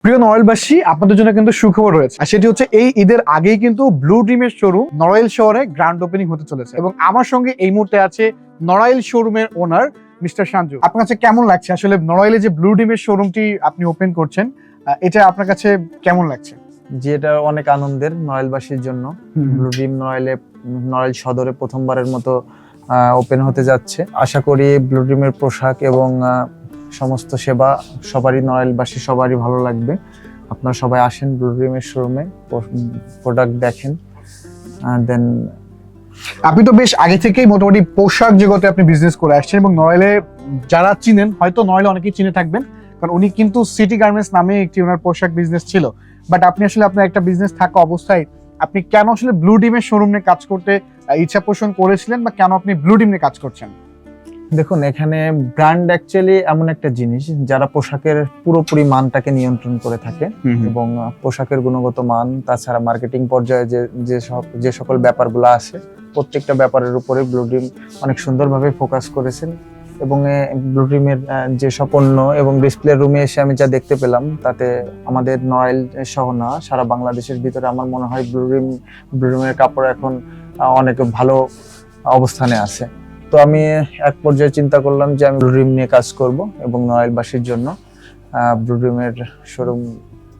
প্রিয় নড়াইলবাসী, আপনাদের জন্য কিন্তু সুখবর রয়েছে, আর সেটি হচ্ছে এই ঈদের আগেই কিন্তু ব্লু ড্রিমের শোরুম নড়াইল শহরে গ্র্যান্ড ওপেনিং হতে চলেছে এবং আমার সঙ্গে এই মুহূর্তে আছে নড়াইল শোরুমের ওনার মিস্টার সঞ্জু। আপনার কাছে কেমন লাগছে আসলে নড়াইলে যে ব্লু ড্রিমের শোরুমটি আপনি ওপেন করছেন, এটা আপনার কাছে কেমন লাগছে? জি, এটা অনেক আনন্দের নড়াইলবাসীর জন্য। ব্লু ড্রিম নড়াইল সদরে প্রথমবারের মতো ওপেন হতে যাচ্ছে। আশা করি ব্লু ড্রিমের পোশাক এবং সমস্ত সেবা নড়াইলবাসী সবারই ভালো লাগবে। আপনারা সবাই আসেন ব্লু ড্রিমের শোরুমে, প্রোডাক্ট দেখেন। দেন আপনি তো বেশ আগে থেকেই মোটামুটি পোশাক জগতে আপনি বিজনেস করে আসছেন এবং নড়াইলে যারা চিনেন, হয়তো নড়াইলে অনেকেই চিনে থাকবেন, কারণ উনি কিন্তু সিটি গার্মেন্টস নামে একটি ওনার পোশাক বিজনেস ছিল। বাট আপনি আসলে আপনার একটা বিজনেস থাকা অবস্থায় আপনি কেন আসলে ব্লু ডিমের শোরুম নিয়ে কাজ করতে ইচ্ছা পোষণ করেছিলেন, বা কেন আপনি ব্লু ডিম নিয়ে কাজ করছেন? দেখুন, এখানে ব্র্যান্ড অ্যাকচুয়ালি এমন একটা জিনিস যারা পোশাকের পুরোপুরি মানটাকে নিয়ন্ত্রণ করে থাকে এবং পোশাকের গুণগত মান, তাছাড়া মার্কেটিং পর্যায়ে যে সকল ব্যাপারগুলো আছে, প্রত্যেকটা ব্যাপারের উপরে ব্লু ড্রিম অনেক সুন্দরভাবে ফোকাস করেছেন। এবং ব্লু ড্রিমের যে সব পণ্য এবং ডিসপ্লে রুমে এসে আমি যা দেখতে পেলাম, তাতে আমাদের নড়াইল সহ না, সারা বাংলাদেশের ভিতরে আমার মনে হয় ব্লু ড্রিমের কাপড় এখন অনেক ভালো অবস্থানে আছে। তো আমি এক পর্যায়ে চিন্তা করলাম যে আমি ব্লু ড্রিম নিয়ে কাজ করব এবং নড়াইলবাসীর জন্য ব্লু ড্রিমের শোরুম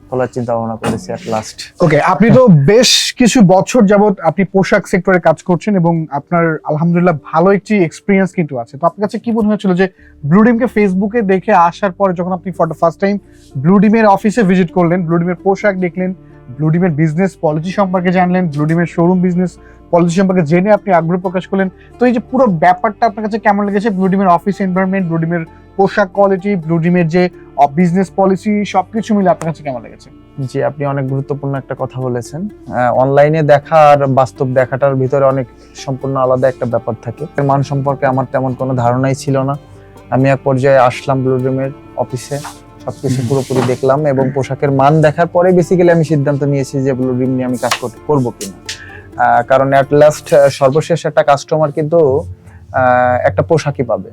খোলার চিন্তা ভাবনা করেছি এট লাস্ট। ওকে, আপনি তো বেশ কিছু বছর যাবত আপনি পোশাক সেক্টরে কাজ করছেন এবং আপনার আলহামদুলিল্লাহ ভালো একটি এক্সপিরিয়েন্স কিন্তু আছে। তো আপনার কাছে কি মনে হয়েছিল যে ব্লু ডিমকে ফেসবুকে দেখে আসার পরে যখন আপনি for the first time blue ডিমের অফিসে ভিজিট করলেন, ব্লু ডিমের পোশাক দেখলেন, ব্লু ডিমের বিজনেস পলিসি সম্পর্কে জানলেন, ব্লু ডিমের শোরুম বিজনেস পলিসি সম্পর্কে জেনে আপনি আগ্রহ প্রকাশ করলেন, তো এই যে পুরো ব্যাপারটা আপনার কাছে কেমন লেগেছে? ব্লু ডিমের অফিস এনভায়রনমেন্ট, ব্লু ডিমের পোশাক কোয়ালিটি, ব্লু ডিমের যে বিজনেস পলিসি, সবকিছু মিলে আপনার কাছে কেমন লেগেছে? জি, আপনি অনেক গুরুত্বপূর্ণ একটা কথা বলেছেন। অনলাইনে দেখা আর বাস্তব দেখাটার ভিতরে অনেক সম্পূর্ণ আলাদা একটা ব্যাপার থাকে। মান সম্পর্কে আমার তেমন কোনো ধারণাই ছিল না। আমি এক পর্যায়ে আসলাম ব্লু ড্রিমের অফিসে, সবকিছু পুরোপুরি দেখলাম এবং পোশাকের মান দেখার পরে বেসিক্যালি আমি সিদ্ধান্ত নিয়েছি যে ব্লু ড্রিম নিয়ে আমি কাজ করবো কিনা। কারণ অ্যাট লাস্ট সর্বশেষ একটা কাস্টমার কিন্তু একটা পোশাকই পাবে।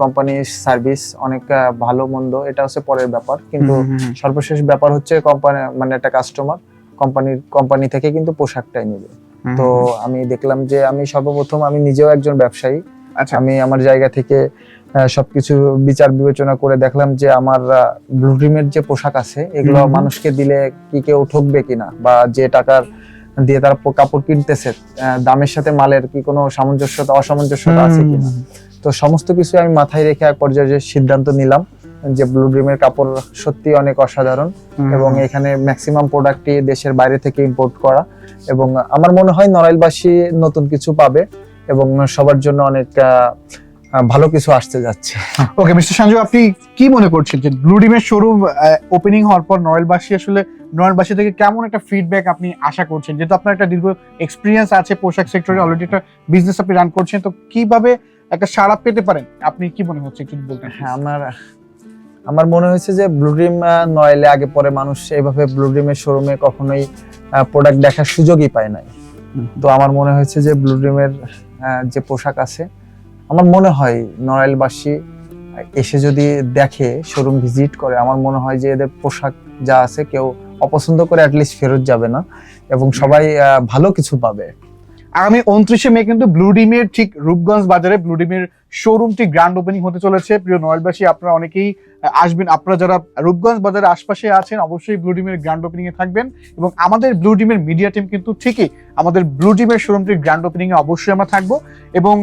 কোম্পানির সার্ভিস অনেক ভালো মন্দ এটা হচ্ছে পরের ব্যাপার, কিন্তু সর্বশেষ ব্যাপার হচ্ছে কোম্পানি, মানে একটা কাস্টমার কোম্পানি থেকে কিন্তু পোশাকটাই নেবে। তো আমি দেখলাম যে আমি সর্বপ্রথম, আমি নিজেও একজন ব্যবসায়ী, আমি আমার জায়গা থেকে সবকিছু বিচার বিবেচনা করে দেখলাম যে আমার ব্লু ড্রিমের যে পোশাক আছে এগুলো মানুষকে দিলে কি কেউ ঠকবে কিনা, বা যে টাকার দিয়ে তারা কাপড় কিনতেছে দামের সাথে মালের কি কোনো অসামঞ্জস্যতা আছে কিনা। তো সমস্ত কিছু আমি মাথায় রেখে এক পর্যায়ে সিদ্ধান্ত নিলাম যে ব্লু ড্রিমের কাপড় সত্যি অনেক অসাধারণ এবং এখানে ম্যাক্সিমাম প্রোডাক্টই দেশের বাইরে থেকে ইম্পোর্ট করা, এবং আমার মনে হয় নড়াইলবাসী নতুন কিছু পাবে এবং সবার জন্য অনেক ভালো কিছু আসতে যাচ্ছে। ওকে মিস্টার সঞ্জু, আপনি কি মনে করছেন যে ব্লু ডিমের শোরুম ওপেনিং হওয়ার পর নড়াইলবাসী থেকে কেমন একটা ফিডব্যাক আপনি আশা করছেন? যেহেতু আপনার একটা দীর্ঘ এক্সপিরিয়েন্স আছে পোশাক সেক্টরে, অলরেডি একটা বিজনেস আপনি রান করছেন, তো কিভাবে একটা সাড়া পেতে পারেন আপনি কি মনে হচ্ছে একটু বলতেন? হ্যাঁ, আমার মনে হয়েছে যে ব্লু ড্রিম নড়াইলে আগে পরে মানুষ এইভাবে ব্লু ড্রিমের শোরুমে কখনোই প্রোডাক্ট দেখার সুযোগই পায় নাই। তো আমার মনে হয়েছে যে ব্লু ড্রিমের যে পোশাক আছে, আমার মনে হয় নড়াইলবাসী এসে যদি দেখে, শোরুম ভিজিট করে, আমার মনে হয় যে এদের পোশাক যা আছে কেউ অপছন্দ করে অ্যাটলিস্ট ফেরত যাবে না এবং সবাই ভালো কিছু পাবে। আগামী 29শে মে কিন্তু ব্লু ডিমের ঠিক রূপগঞ্জ বাজারে ব্লু ডিমের শোরুমটি গ্র্যান্ড ওপেনিং হতে চলেছে। প্রিয় নড়াইলবাসী, আপনারা অনেকেই আসবেন, আপনারা যারা রূপগঞ্জ বাজারের আশপাশে আছেন অবশ্যই ব্লু ডিমের গ্র্যান্ড ওপেনিং এ থাকবেন এবং আমাদের ব্লু ডিমের মিডিয়া টিম কিন্তু ঠিকই আমাদের ব্লু ডিমের শোরুমটির গ্র্যান্ড ওপেনিং এ অবশ্যই আমরা থাকবো। এবং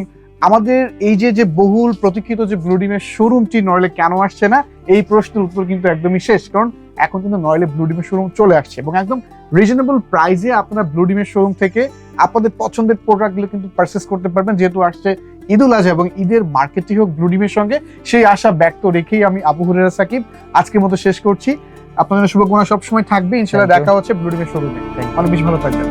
আমাদের এই যে বহুল প্রতীক্ষিত যে ব্লু ডিমের শোরুমটি নড়াইলে কেন আসছে না, এই প্রশ্নের উত্তর কিন্তু একদমই শেষ, কারণ এখন কিন্তু নড়াইলে ব্লু ডিমের শোরুম চলে আসছে এবং একদম রিজনেবল প্রাইসে আপনারা ব্লু ডিমের শোরুম থেকে আপনাদের পছন্দের প্রোডাক্টগুলো কিন্তু পারচেস করতে পারবেন। যেহেতু আসছে ঈদুল আজহা এবং ঈদের মার্কেটই হোক ব্লু ডিমের সঙ্গে, সেই আশা ব্যক্ত রেখেই আমি আবু হুরায়রা সাকিব আজকের মতো শেষ করছি। আপনাদের শুভকামনা সবসময় থাকবে, ইনশাআল্লাহ দেখা হচ্ছে ব্লু ডিমের শোরুমে। অনেক বেশি ভালো থাকবেন।